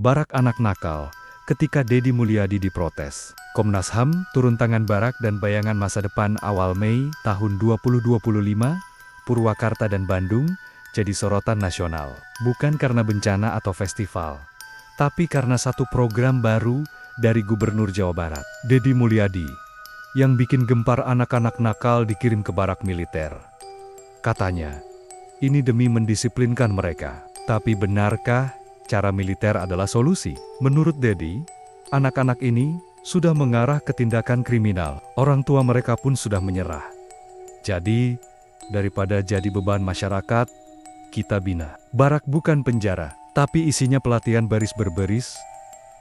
Barak anak nakal, ketika Deddy Mulyadi diprotes. Komnas HAM turun tangan Barak dan bayangan masa depan awal Mei tahun 2025, Purwakarta dan Bandung, jadi sorotan nasional. Bukan karena bencana atau festival, tapi karena satu program baru dari Gubernur Jawa Barat, Deddy Mulyadi, yang bikin gempar anak-anak nakal dikirim ke barak militer. Katanya, ini demi mendisiplinkan mereka. Tapi benarkah cara militer adalah solusi? Menurut Deddy, anak-anak ini sudah mengarah ke tindakan kriminal. Orang tua mereka pun sudah menyerah. Jadi, daripada jadi beban masyarakat, kita bina. Barak bukan penjara, tapi isinya pelatihan baris berbaris,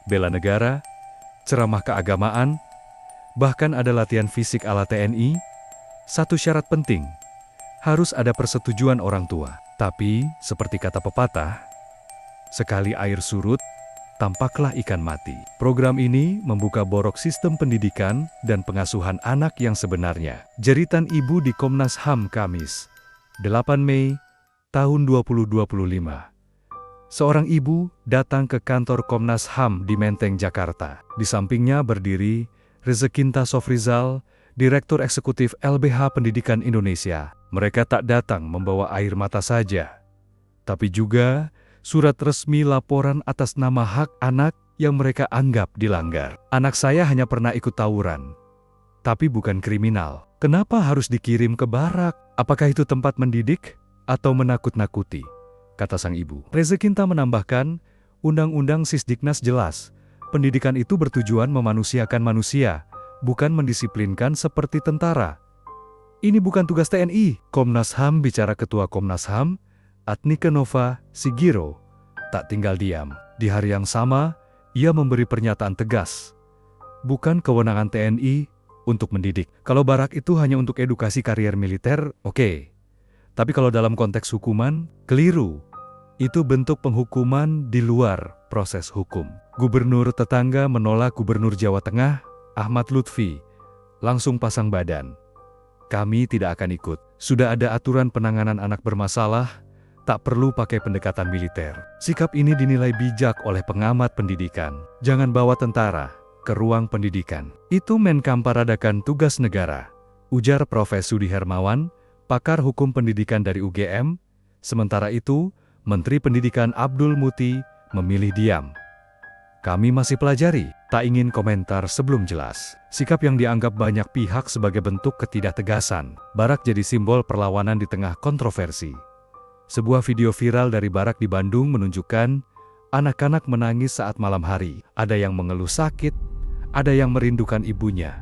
bela negara, ceramah keagamaan, bahkan ada latihan fisik ala TNI. Satu syarat penting, harus ada persetujuan orang tua. Tapi, seperti kata pepatah, sekali air surut, tampaklah ikan mati. Program ini membuka borok sistem pendidikan dan pengasuhan anak yang sebenarnya. Jeritan ibu di Komnas HAM Kamis, 8 Mei tahun 2025. Seorang ibu datang ke kantor Komnas HAM di Menteng, Jakarta. Di sampingnya berdiri Rezekinta Sofrizal, Direktur Eksekutif LBH Pendidikan Indonesia. Mereka tak datang membawa air mata saja, tapi juga surat resmi laporan atas nama hak anak yang mereka anggap dilanggar. Anak saya hanya pernah ikut tawuran, tapi bukan kriminal. Kenapa harus dikirim ke barak? Apakah itu tempat mendidik atau menakut-nakuti? Kata sang ibu. Rezekinta menambahkan, Undang-Undang Sisdiknas jelas, pendidikan itu bertujuan memanusiakan manusia, bukan mendisiplinkan seperti tentara. Ini bukan tugas TNI. Komnas HAM bicara Ketua Komnas HAM, Adnike Nova Sigiro, tak tinggal diam. Di hari yang sama, ia memberi pernyataan tegas. Bukan kewenangan TNI untuk mendidik. Kalau barak itu hanya untuk edukasi karier militer, oke. Tapi kalau dalam konteks hukuman, keliru. Itu bentuk penghukuman di luar proses hukum. Gubernur tetangga menolak Gubernur Jawa Tengah, Ahmad Lutfi, langsung pasang badan. Kami tidak akan ikut. Sudah ada aturan penanganan anak bermasalah, tak perlu pakai pendekatan militer. Sikap ini dinilai bijak oleh pengamat pendidikan. Jangan bawa tentara ke ruang pendidikan. Itu Menkom paradakan tugas negara, ujar Prof. Sudi Hermawan, pakar hukum pendidikan dari UGM. Sementara itu, Menteri Pendidikan Abdul Muti memilih diam. Kami masih pelajari, tak ingin komentar sebelum jelas. Sikap yang dianggap banyak pihak sebagai bentuk ketidaktegasan. Barak jadi simbol perlawanan di tengah kontroversi. Sebuah video viral dari barak di Bandung menunjukkan anak-anak menangis saat malam hari. Ada yang mengeluh sakit, ada yang merindukan ibunya.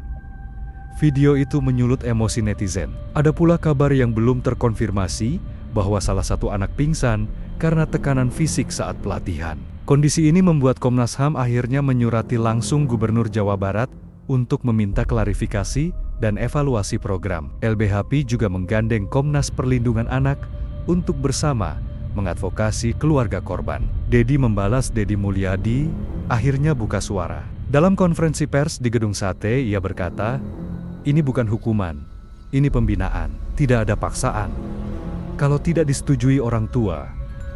Video itu menyulut emosi netizen. Ada pula kabar yang belum terkonfirmasi bahwa salah satu anak pingsan karena tekanan fisik saat pelatihan. Kondisi ini membuat Komnas HAM akhirnya menyurati langsung Gubernur Jawa Barat untuk meminta klarifikasi dan evaluasi program. LBHP juga menggandeng Komnas Perlindungan Anak untuk bersama mengadvokasi keluarga korban. Deddy membalas Deddy Mulyadi akhirnya buka suara. Dalam konferensi pers di Gedung Sate, ia berkata, "Ini bukan hukuman, ini pembinaan, tidak ada paksaan. Kalau tidak disetujui orang tua,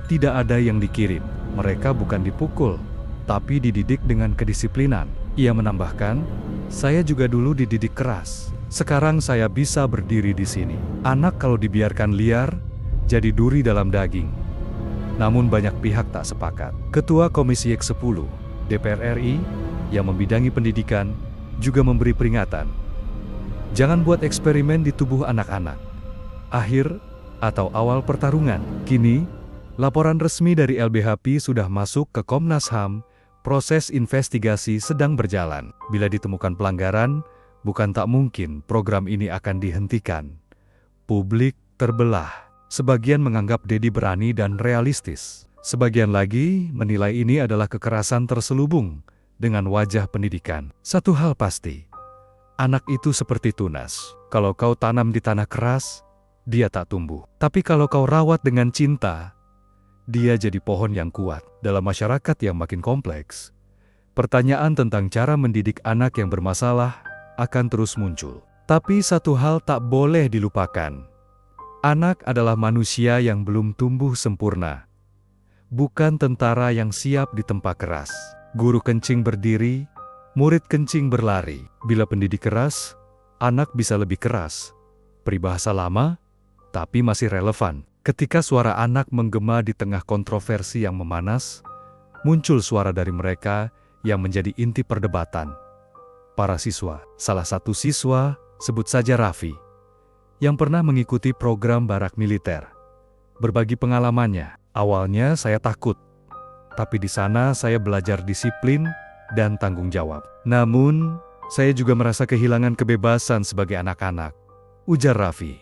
tidak ada yang dikirim. Mereka bukan dipukul, tapi dididik dengan kedisiplinan." Ia menambahkan, "Saya juga dulu dididik keras. Sekarang saya bisa berdiri di sini. Anak kalau dibiarkan liar, jadi duri dalam daging." Namun banyak pihak tak sepakat. Ketua Komisi X10, DPR RI, yang membidangi pendidikan, juga memberi peringatan. Jangan buat eksperimen di tubuh anak-anak. Akhir atau awal pertarungan. Kini, laporan resmi dari LBHP sudah masuk ke Komnas HAM, proses investigasi sedang berjalan. Bila ditemukan pelanggaran, bukan tak mungkin program ini akan dihentikan. Publik terbelah. Sebagian menganggap Deddy berani dan realistis. Sebagian lagi menilai ini adalah kekerasan terselubung dengan wajah pendidikan. Satu hal pasti, anak itu seperti tunas. Kalau kau tanam di tanah keras, dia tak tumbuh. Tapi kalau kau rawat dengan cinta, dia jadi pohon yang kuat. Dalam masyarakat yang makin kompleks, pertanyaan tentang cara mendidik anak yang bermasalah akan terus muncul. Tapi satu hal tak boleh dilupakan. Anak adalah manusia yang belum tumbuh sempurna. bukan tentara yang siap ditempa keras. Guru kencing berdiri, murid kencing berlari. Bila pendidik keras, anak bisa lebih keras. Peribahasa lama, tapi masih relevan. Ketika suara anak menggema di tengah kontroversi yang memanas, muncul suara dari mereka yang menjadi inti perdebatan. Para siswa, salah satu siswa, sebut saja Raffi, yang pernah mengikuti program barak militer, berbagi pengalamannya. Awalnya saya takut, tapi di sana saya belajar disiplin dan tanggung jawab. Namun, saya juga merasa kehilangan kebebasan sebagai anak-anak, ujar Raffi.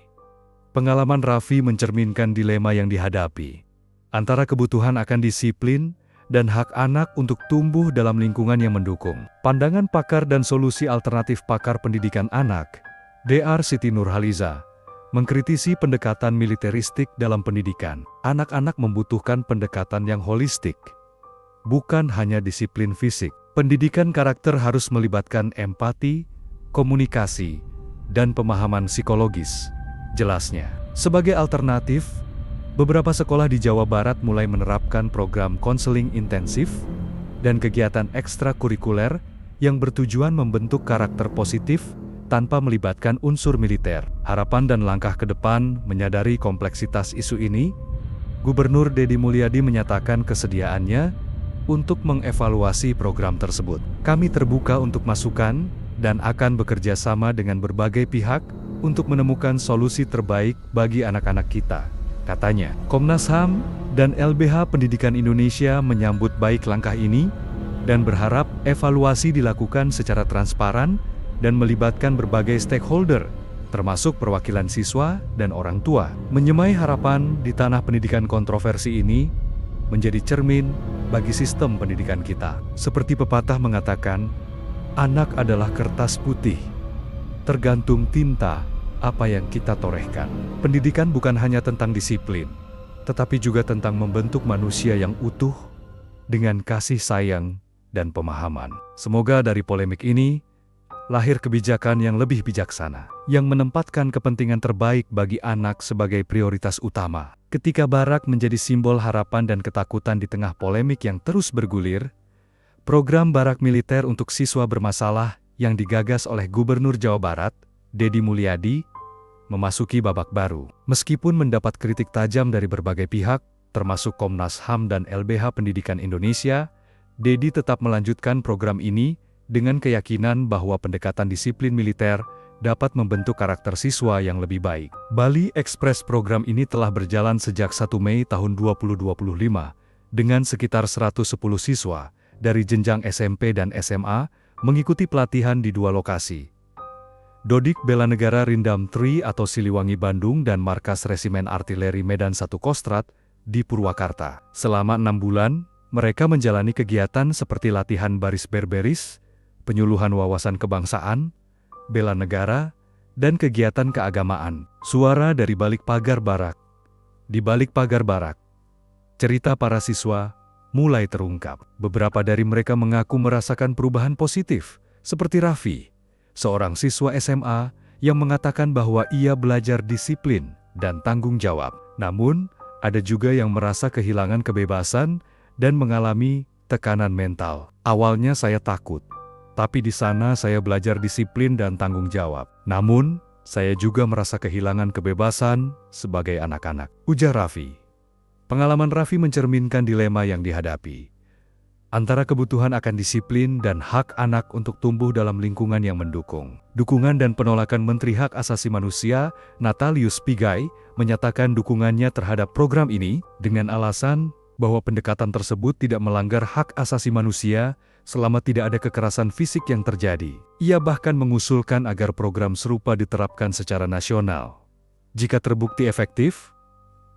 Pengalaman Raffi mencerminkan dilema yang dihadapi, antara kebutuhan akan disiplin dan hak anak untuk tumbuh dalam lingkungan yang mendukung. Pandangan pakar dan solusi alternatif pakar pendidikan anak, Dr. Siti Nurhaliza, mengkritisi pendekatan militeristik dalam pendidikan. Anak-anak membutuhkan pendekatan yang holistik, bukan hanya disiplin fisik. Pendidikan karakter harus melibatkan empati, komunikasi, dan pemahaman psikologis, jelasnya. Sebagai alternatif, beberapa sekolah di Jawa Barat mulai menerapkan program konseling intensif dan kegiatan ekstrakurikuler yang bertujuan membentuk karakter positif tanpa melibatkan unsur militer. Harapan dan langkah ke depan menyadari kompleksitas isu ini, Gubernur Deddy Mulyadi menyatakan kesediaannya untuk mengevaluasi program tersebut. Kami terbuka untuk masukan dan akan bekerja sama dengan berbagai pihak untuk menemukan solusi terbaik bagi anak-anak kita, katanya. Komnas HAM dan LBH Pendidikan Indonesia menyambut baik langkah ini dan berharap evaluasi dilakukan secara transparan dan melibatkan berbagai stakeholder, termasuk perwakilan siswa dan orang tua. Menyemai harapan di tanah pendidikan kontroversi ini menjadi cermin bagi sistem pendidikan kita. Seperti pepatah mengatakan, anak adalah kertas putih, tergantung tinta apa yang kita torehkan. Pendidikan bukan hanya tentang disiplin, tetapi juga tentang membentuk manusia yang utuh dengan kasih sayang dan pemahaman. Semoga dari polemik ini lahir kebijakan yang lebih bijaksana, yang menempatkan kepentingan terbaik bagi anak sebagai prioritas utama. Ketika barak menjadi simbol harapan dan ketakutan di tengah polemik yang terus bergulir, program barak militer untuk siswa bermasalah yang digagas oleh Gubernur Jawa Barat, Deddy Mulyadi, memasuki babak baru. Meskipun mendapat kritik tajam dari berbagai pihak, termasuk Komnas HAM dan LBH Pendidikan Indonesia, Deddy tetap melanjutkan program ini dengan keyakinan bahwa pendekatan disiplin militer dapat membentuk karakter siswa yang lebih baik. Bali Express program ini telah berjalan sejak 1 Mei tahun 2025 dengan sekitar 110 siswa dari jenjang SMP dan SMA mengikuti pelatihan di 2 lokasi. Dodik Bela Negara Rindam Tri atau Siliwangi Bandung dan Markas Resimen Artileri Medan 1 Kostrad di Purwakarta. Selama 6 bulan, mereka menjalani kegiatan seperti latihan baris berbaris, penyuluhan wawasan kebangsaan, bela negara, dan kegiatan keagamaan. Suara dari balik pagar barak. Di balik pagar barak, cerita para siswa mulai terungkap. Beberapa dari mereka mengaku merasakan perubahan positif, seperti Raffi, seorang siswa SMA yang mengatakan bahwa ia belajar disiplin dan tanggung jawab. Namun, ada juga yang merasa kehilangan kebebasan dan mengalami tekanan mental. Awalnya saya takut, tapi di sana saya belajar disiplin dan tanggung jawab. Namun, saya juga merasa kehilangan kebebasan sebagai anak-anak, ujar Raffi. Pengalaman Raffi mencerminkan dilema yang dihadapi, antara kebutuhan akan disiplin dan hak anak untuk tumbuh dalam lingkungan yang mendukung. Dukungan dan penolakan Menteri Hak Asasi Manusia, Natalius Pigai, menyatakan dukungannya terhadap program ini dengan alasan bahwa pendekatan tersebut tidak melanggar hak asasi manusia selama tidak ada kekerasan fisik yang terjadi. Ia bahkan mengusulkan agar program serupa diterapkan secara nasional jika terbukti efektif.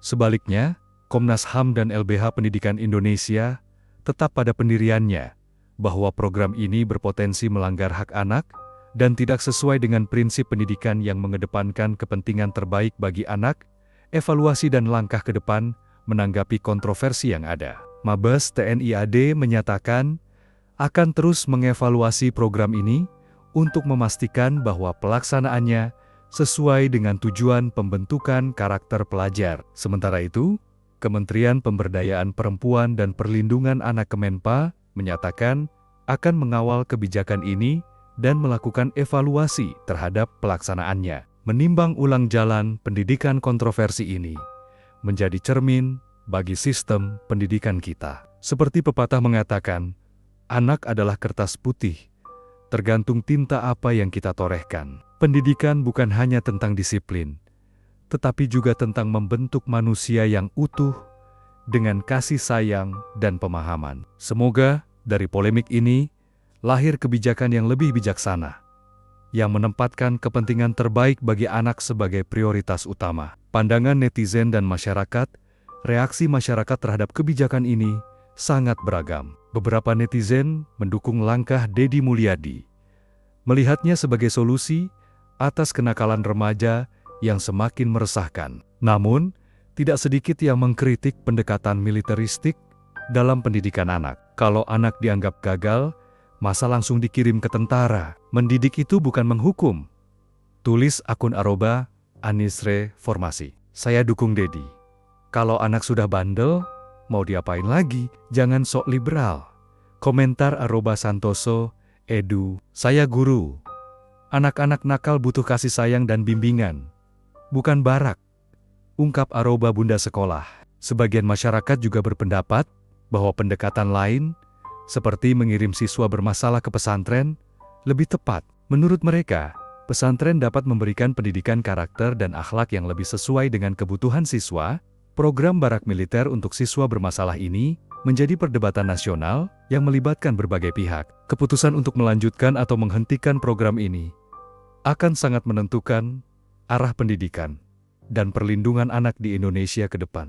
Sebaliknya, Komnas HAM dan LBH Pendidikan Indonesia tetap pada pendiriannya bahwa program ini berpotensi melanggar hak anak dan tidak sesuai dengan prinsip pendidikan yang mengedepankan kepentingan terbaik bagi anak. Evaluasi dan langkah ke depan menanggapi kontroversi yang ada. Mabes TNI AD menyatakan akan terus mengevaluasi program ini untuk memastikan bahwa pelaksanaannya sesuai dengan tujuan pembentukan karakter pelajar. Sementara itu, Kementerian Pemberdayaan Perempuan dan Perlindungan Anak Kemenpa menyatakan akan mengawal kebijakan ini dan melakukan evaluasi terhadap pelaksanaannya. Menimbang ulang jalan pendidikan kontroversi ini menjadi cermin bagi sistem pendidikan kita. Seperti pepatah mengatakan, anak adalah kertas putih, tergantung tinta apa yang kita torehkan. Pendidikan bukan hanya tentang disiplin, tetapi juga tentang membentuk manusia yang utuh dengan kasih sayang dan pemahaman. Semoga dari polemik ini lahir kebijakan yang lebih bijaksana, yang menempatkan kepentingan terbaik bagi anak sebagai prioritas utama. Pandangan netizen dan masyarakat, reaksi masyarakat terhadap kebijakan ini sangat beragam. Beberapa netizen mendukung langkah Deddy Mulyadi, melihatnya sebagai solusi atas kenakalan remaja yang semakin meresahkan. Namun, tidak sedikit yang mengkritik pendekatan militeristik dalam pendidikan anak. Kalau anak dianggap gagal, masa langsung dikirim ke tentara. Mendidik itu bukan menghukum. Tulis akun @anisreformasi. Saya dukung Deddy. Kalau anak sudah bandel, mau diapain lagi? Jangan sok liberal. Komentar @santoso edu. Saya guru. Anak-anak nakal butuh kasih sayang dan bimbingan, bukan barak. Ungkap @bunda sekolah. Sebagian masyarakat juga berpendapat bahwa pendekatan lain, seperti mengirim siswa bermasalah ke pesantren, lebih tepat. Menurut mereka, pesantren dapat memberikan pendidikan karakter dan akhlak yang lebih sesuai dengan kebutuhan siswa. Program barak militer untuk siswa bermasalah ini menjadi perdebatan nasional yang melibatkan berbagai pihak. Keputusan untuk melanjutkan atau menghentikan program ini akan sangat menentukan arah pendidikan dan perlindungan anak di Indonesia ke depan.